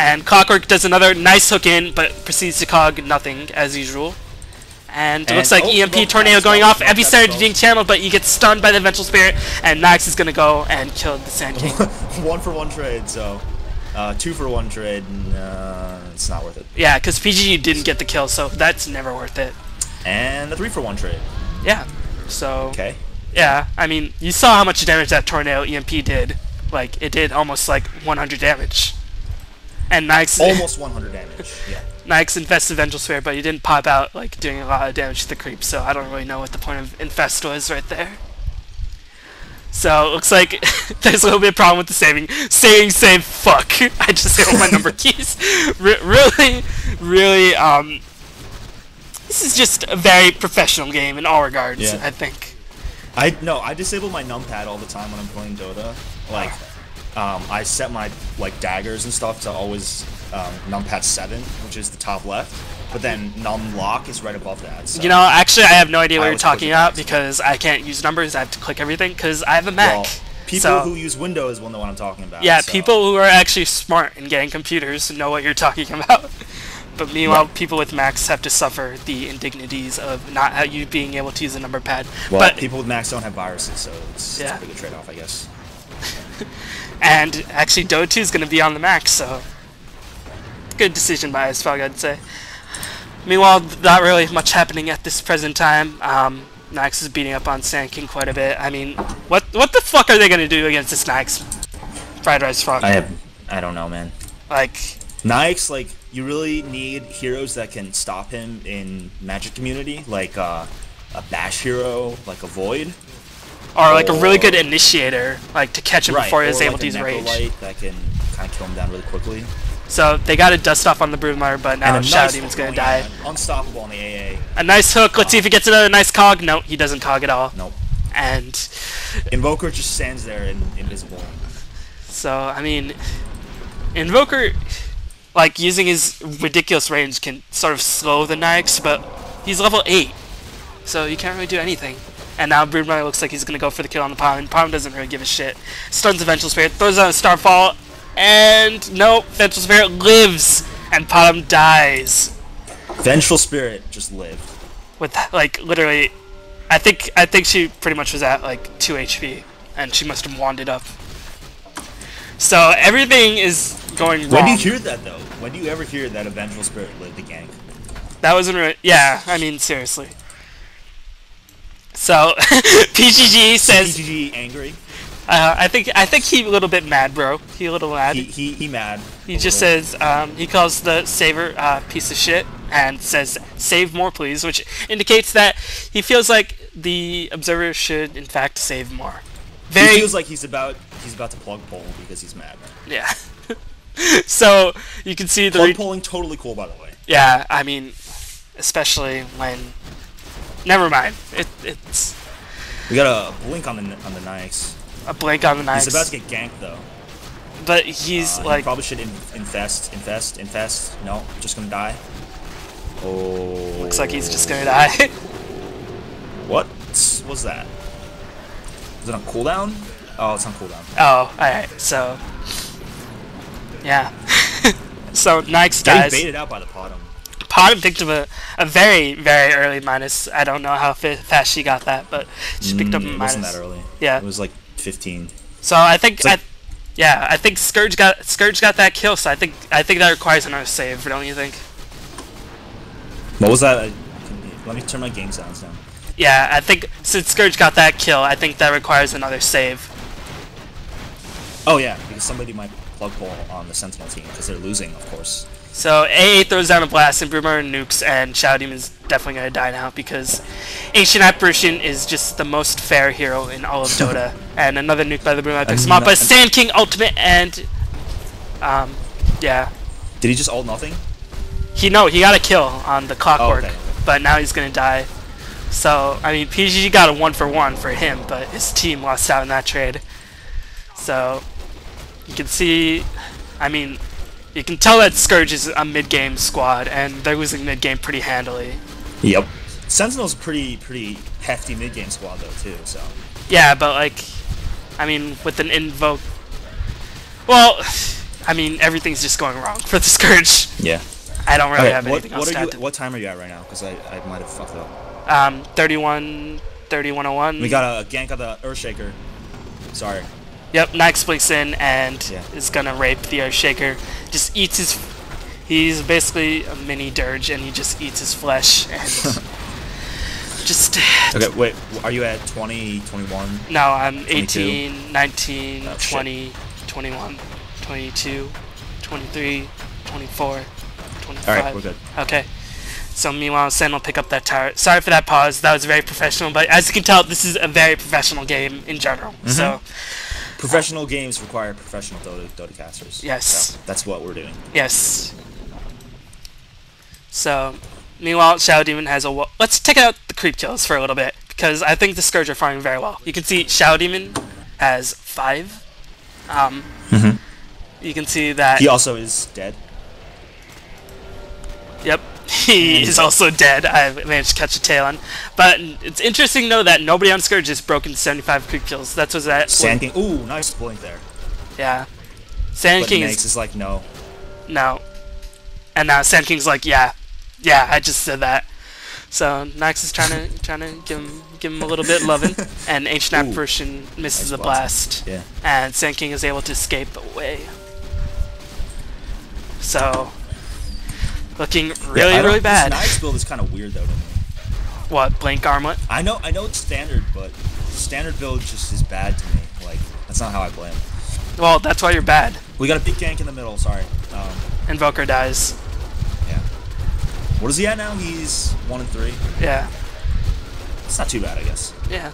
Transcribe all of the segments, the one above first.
And Clockwork does another nice hook in, but proceeds to cog nothing, as usual. And it looks like EMP Tornado going off. Epi started being channeled, but he gets stunned by the Vengeful Spirit, and Nyx is going to go and kill the Sand King. 1-for-1 trade, so 2-for-1 trade, it's not worth it. Yeah, because PGG didn't get the kill, so that's never worth it. And a 3-for-1 trade. Yeah, so... Okay. Yeah, I mean, you saw how much damage that Tornado EMP did. Like, it did almost like 100 damage. And Nyx... Almost 100 damage, yeah. Nyx infested Vengeful Spirit, but he didn't pop out, like, doing a lot of damage to the creep, so I don't really know what the point of Infest was right there. So, it looks like there's a little bit of problem with the saving. Save, fuck. I just hit all my number keys. Really, this is just a very professional game in all regards, yeah. I think. I disable my numpad all the time when I'm playing Dota. Like, I set my daggers and stuff to always numpad 7, which is the top left, but then num lock is right above that. So you know, actually, I have no idea what you're talking about because I can't use numbers. I have to click everything because I have a Mac. Well, people who use Windows will know what I'm talking about. Yeah, so. People who are actually smart in getting computers know what you're talking about. But meanwhile, people with Macs have to suffer the indignities of not you being able to use a number pad. Well, but people with Macs don't have viruses, so it's a pretty good trade-off, I guess. And actually, Dota 2 is going to be on the Mac, so good decision by FriedRiceFrog, I'd say. Meanwhile, not really much happening at this present time. Nyx is beating up on Sand King quite a bit. I mean, what the fuck are they going to do against this Nyx? FriedRiceFrog. I don't know, man. Like Nyx, you really need heroes that can stop him in Magic community, like a bash hero, like a Void. Or like a really good initiator, like to catch him before he's able to use rage. That can kind of kill him down really quickly. So they got to dust off on the Broodmire, but now Shadow Demon's going to die. Unstoppable on the AA. A nice hook. Let's see if he gets another nice cog. No, he doesn't cog at all. Nope. And Invoker just stands there invisible. So, I mean, Invoker, like, using his ridiculous range can sort of slow the Nyx, but he's level 8, so you can't really do anything. And now Broodmire looks like he's going to go for the kill on the Palm, and Palm doesn't really give a shit. Stuns the Vengeful Spirit, throws out a Starfall, and nope, Vengeful Spirit lives, and Palm dies. Vengeful Spirit just lived. With, like, literally, I think she pretty much was at, like, 2 HP, and she must have wanded up. So everything is going wrong. When do you hear that, though? When do you ever hear that a Vengeful Spirit lived the gank? That wasn't really... Yeah, I mean, seriously. So, PGG says... PGG angry? I think he a little bit mad, bro. He a little mad. He mad. He just says, he calls the saver piece of shit and says, save more, please, which indicates that he feels like the observer should, in fact, save more. He feels like he's about to plug poll because he's mad. Yeah. So, you can see the... Plug polling totally cool, by the way. Yeah, I mean, especially when... Never mind. It's... We got a blink on the Nyx. A blink on the Nyx. He's about to get ganked, though. But he's like... He probably should infest. No, just gonna die. Oh... Looks like he's just gonna die. What was that? Is it on cooldown? Oh, it's on cooldown. Oh, alright, so... Yeah. So, Nyx dies. Getting baited out by the Potom. Potom picked up a very, very early minus. I don't know how fast she got that, but she picked up a minus. It wasn't that early. Yeah. It was like 15. So, I think... I think Scourge got that kill, so I think that requires another save, don't you think? What was that? Let me turn my game sounds down. Yeah, I think since Scourge got that kill, I think that requires another save. Oh yeah, because somebody might plug pull on the Sentinel team because they're losing, of course. So AA throws down a blast and Broodmire nukes, and Shadow Demon is definitely going to die now because Ancient Apparition is just the most fair hero in all of Dota. And another nuke by the Broodmire picks him up, but Sand King ultimate and yeah. Did he just ult nothing? He got a kill on the Clockwork, okay. But now he's going to die. So, I mean, PGG got a 1-for-1 for him, but his team lost out in that trade. So, you can see, I mean, you can tell that Scourge is a mid-game squad, and they're losing mid-game pretty handily. Yep. Sentinel's a pretty hefty mid-game squad, though, too, so... Yeah, but, like, I mean, with an invoke... Well, I mean, everything's just going wrong for the Scourge. Yeah. I don't really have anything else to add. What time are you at right now? Because I might have fucked up. 3101. We got a gank of the Earthshaker. Sorry. Yep, Nyx blinks in and Yeah. is gonna rape the Earthshaker. Just eats his... He's basically a mini dirge and he just eats his flesh and... just... Okay, wait. Are you at 20, 21? No, I'm 22? 18, 19, Oh, 20, 21, 22, 23, 24, 25. Alright, we're good. Okay. So meanwhile, Sen will pick up that tower. Sorry for that pause. That was very professional, but as you can tell, this is a very professional game in general. So Professional games require professional Dota casters. Yes. So that's what we're doing. yes. So meanwhile, Shadow Demon has a... Let's check out the creep kills for a little bit, because I think the Scourge are farming very well. You can see Shadow Demon has 5. You can see that... He also is dead. Yep, he is also dead. I managed to catch a tail on. But it's interesting, though, that nobody on Scourge has broken 75 creep kills. That's what's that... Sand King. Ooh, nice blink there. Yeah. Sand But King Nyx is like, no. No. And now Sand King's like, yeah. Yeah, I just said that. So Nyx is trying to give him a little bit loving, and H-Snap version misses the blast. Yeah. And Sand King is able to escape away. So looking really bad. This Nyx build is kind of weird though to me. What, Blink Armlet? I know it's standard, but standard build just is bad to me. Like, that's not how I play him. Well, that's why you're bad. We got a big gank in the middle, sorry. Invoker dies. Yeah. What is he at now? He's 1 and 3. Yeah. It's not too bad, I guess. Yeah.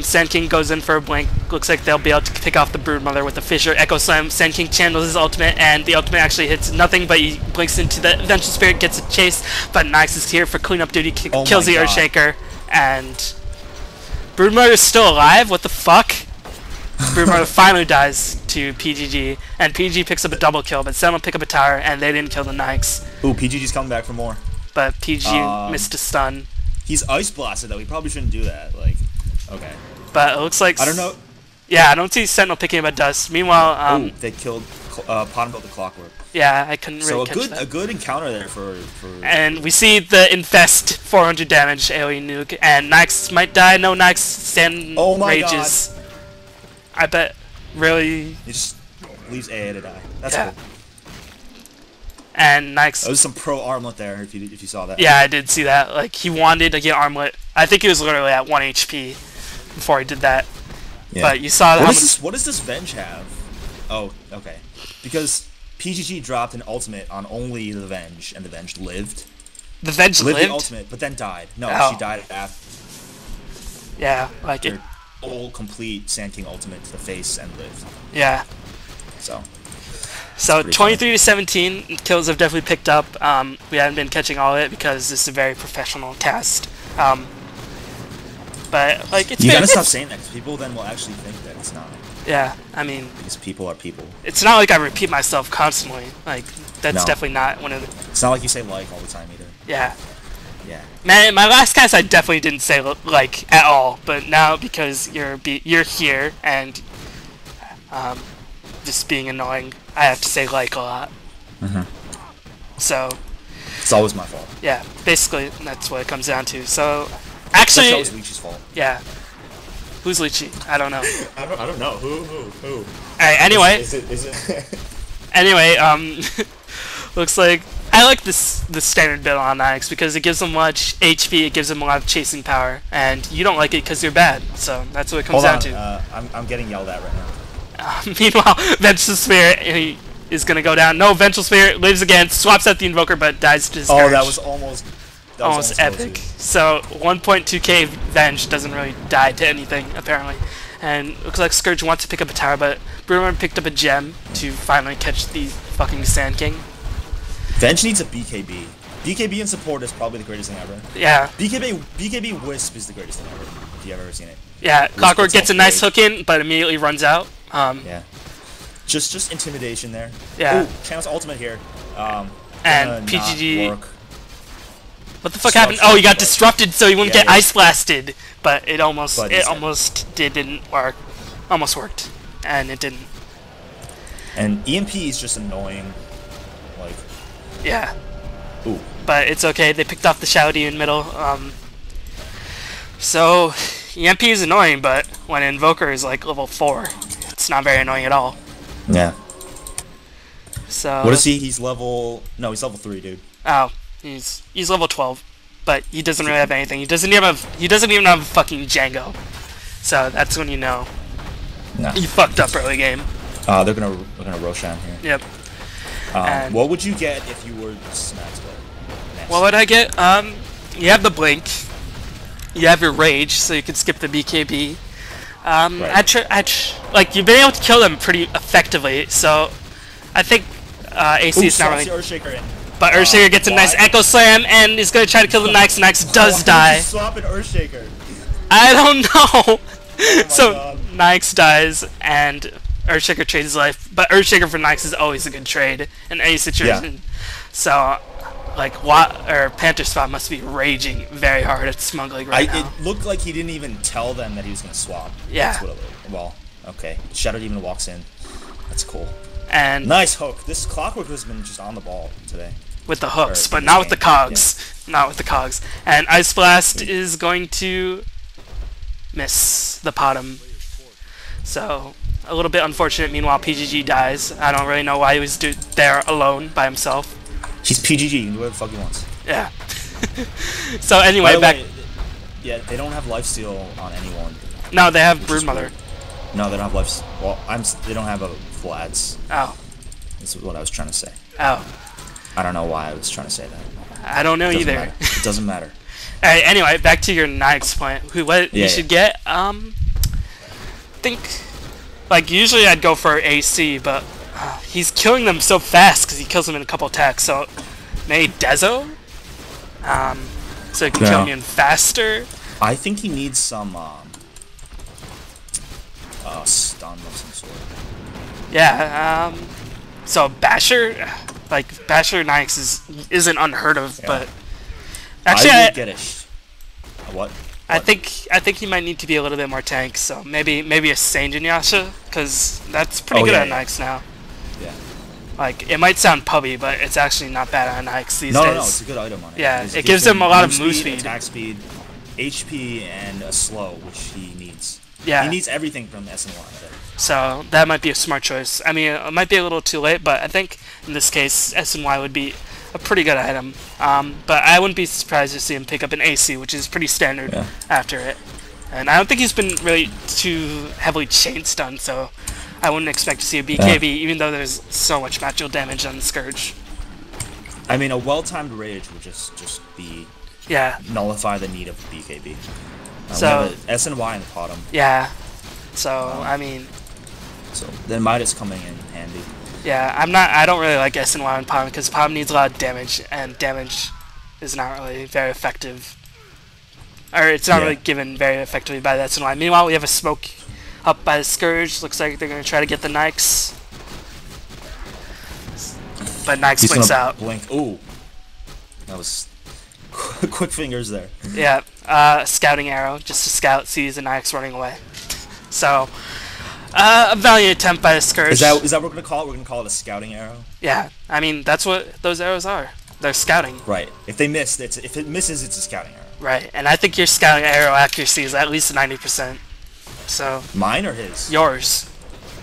Sand King goes in for a blink. Looks like they'll be able to pick off the Broodmother with a Fissure Echo Slam. Sand King channels his ultimate, and the ultimate actually hits nothing, but he blinks into the Vengeful Spirit, gets a chase, but Nyx is here for cleanup duty, kills the Earthshaker, and Broodmother is still alive? What the fuck? Broodmother finally dies to PGG, and PGG picks up a double kill, but Sen will pick up a tower, and they didn't kill the Nyx. Ooh, PGG's coming back for more. But PGG missed a stun. He's Ice Blasted, though. He probably shouldn't do that. Like, okay. But it looks like... I don't know. Yeah, I don't see Sentinel picking up a dust. Meanwhile, ooh, they killed Pot built the Clockwork. Yeah, I couldn't really catch that. So a good encounter there for... And we see the Infest 400 damage alien nuke, and Nyx might die. No, Nyx stand rages. God. I bet. Really. He just leaves AA to die. That's cool. And Nyx... That was some pro Armlet there, if you saw that. Yeah, I did see that. Like, he wanted to get Armlet. I think he was literally at 1 HP before he did that. Yeah. But you saw what does this Venge have? Oh, okay. Because PGG dropped an ultimate on only the Venge, and the Venge lived. The Venge lived? The ultimate, but then died. No, she died after. Yeah, like it. Full complete Sand King ultimate to the face and lived. Yeah. So 23 to 17 kills have definitely picked up. We haven't been catching all of it because this is a very professional cast. But like you gotta stop saying that, because people then will actually think that it's not. Yeah, I mean, because people are people. It's not like I repeat myself constantly. Like that's definitely not one of the. It's not like you say like all the time either. Yeah. Yeah. Man, my last cast I definitely didn't say like at all, but now because you're here and just being annoying, I have to say like a lot. So. It's always my fault. Yeah, basically that's what it comes down to. So, actually. That's always Leechy's fault. Yeah. Who's Leechy? I don't know. I don't know. Who? Alright, anyway. Is it? Anyway, looks like I like the standard build on Nyx because it gives them much HP, it gives them a lot of chasing power, and you don't like it because you're bad. So that's what it comes down to. I'm getting yelled at right now. Meanwhile, Vengeful Spirit is gonna go down. No, Vengeful Spirit lives again, swaps out the Invoker, but dies to his Oh, that was almost epic. So 1.2k Venge doesn't really die to anything apparently, and looks like Scourge wants to pick up a tower, but Bruno picked up a gem to finally catch the fucking Sand King. Venge needs a BKB. BKB in support is probably the greatest thing ever. Yeah. BKB Wisp is the greatest thing ever, if you've ever seen it. Yeah, Clockwork gets a nice hook in, but immediately runs out. Yeah. Just intimidation there. Yeah. Ooh, Channel's ultimate here. And PGG. What the fuck happened? Oh, he got disrupted so he wouldn't get ice blasted, but it almost didn't work. Almost worked, and it didn't. And EMP is just annoying. Like, Yeah. ooh. But it's okay. They picked off the Shouty in middle. So EMP is annoying, but when Invoker is like level 4, it's not very annoying at all. Yeah. So What is he? He's level... No, he's level 3, dude. Oh, he's level 12, but he doesn't really have anything. He doesn't even have fucking Django. So that's when you know Nah. you fucked up early game. They're gonna Roshan here. Yep. What would you get if you were Snatsville? What would I get? You have the Blink. You have your Rage, so you can skip the BKB. Right. Like, you've been able to kill them pretty effectively, so I think AC is not really... Earthshaker in. But Earthshaker gets a nice Echo Slam, and is going to try to kill the Nyx. Nyx does die. Swap an Earthshaker. I don't know. Oh So God. Nyx dies, and Earthshaker trades his life. But Earthshaker for Nyx is always a good trade in any situation. Yeah. So, like, Panther Spot must be raging very hard at smuggling right now. It looked like he didn't even tell them that he was going to swap. Yeah. That's what it looked. Well, okay. Shadow Demon walks in. That's cool. And Nice hook. This Clockwork has been just on the ball today. with the hooks, Or but in not this with the game, cogs. Not with the cogs. And Ice Blast is going to miss the bottom. So, a little bit unfortunate. Meanwhile, PGG dies. I don't really know why he was there alone by himself. He's PGG. He can do whatever the fuck he wants. Yeah. So anyway, By the back... way, yeah, they don't have lifesteal on anyone. No, they have Which is Broodmother. weird. No, they don't have life. Well, they don't have a Vlads. Oh. That's what I was trying to say. Oh. I don't know why I was trying to say that. I don't know either. Matter. It doesn't matter. Alright, anyway, back to your Nyx point. What you should get, think... Like, usually I'd go for AC, but he's killing them so fast because he kills them in a couple attacks, so maybe Dezo? So he can kill them even faster. I think he needs some stun of some sort. Yeah, so Basher? Like, Basher Nyx isn't unheard of, but... Actually, I would get a... What? I think he might need to be a little bit more tank, so maybe a Sanjin Yasha, because that's pretty good at Nyx now. Yeah. Like, it might sound pubby, but it's actually not bad on Nyx these days. No, it's a good item on it. Yeah, it gives him a lot of move speed. Attack speed, HP, and a slow, which he needs. Yeah. He needs everything from SNY. So, that might be a smart choice. I mean, it might be a little too late, but I think, in this case, SNY would be a pretty good item. But I wouldn't be surprised to see him pick up an AC, which is pretty standard after it. And I don't think he's been really too heavily chain stunned, so I wouldn't expect to see a BKB, even though there's so much magical damage on the Scourge. I mean, a well-timed rage would just be... Yeah. Nullify the need of BKB. So... SNY in the bottom. Yeah. So, I mean... So, then Midas coming in handy. Yeah, I don't really like SNY on Palm because Palm needs a lot of damage, and damage is not really very effective. Or it's not really given very effectively by the SNY. Meanwhile, we have a smoke up by the Scourge. Looks like they're going to try to get the Nyx. But Nyx blinks out. Blink. Ooh. That was quick fingers there. Yeah, scouting arrow, just to scout, sees the Nyx running away. So... a valiant attempt by the Scourge. Is that what we're gonna call it? We're gonna call it a scouting arrow. Yeah, I mean that's what those arrows are. They're scouting. Right. If they miss, if it misses, it's a scouting arrow. Right, and I think your scouting arrow accuracy is at least 90%. So. Mine or his? Yours.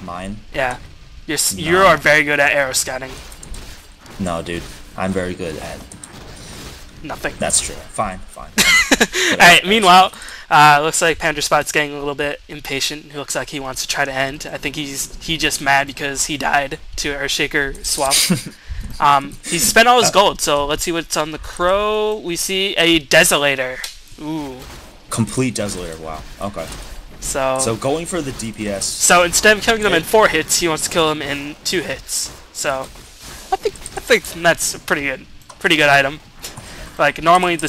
Mine. Yeah. You are very good at arrow scouting. No, dude. I'm very good at. Nothing. That's true. Fine. Alright, meanwhile, looks like Panther Spot's getting a little bit impatient. He looks like he wants to try to end. I think he's just mad because he died to Earthshaker swap. He's spent all his gold, so let's see what's on the Crow. We see a Desolator. Ooh. Complete Desolator, wow. Okay. So going for the DPS. So instead of killing them in 4 hits, he wants to kill them in 2 hits. So I think that's a pretty good item. Like normally the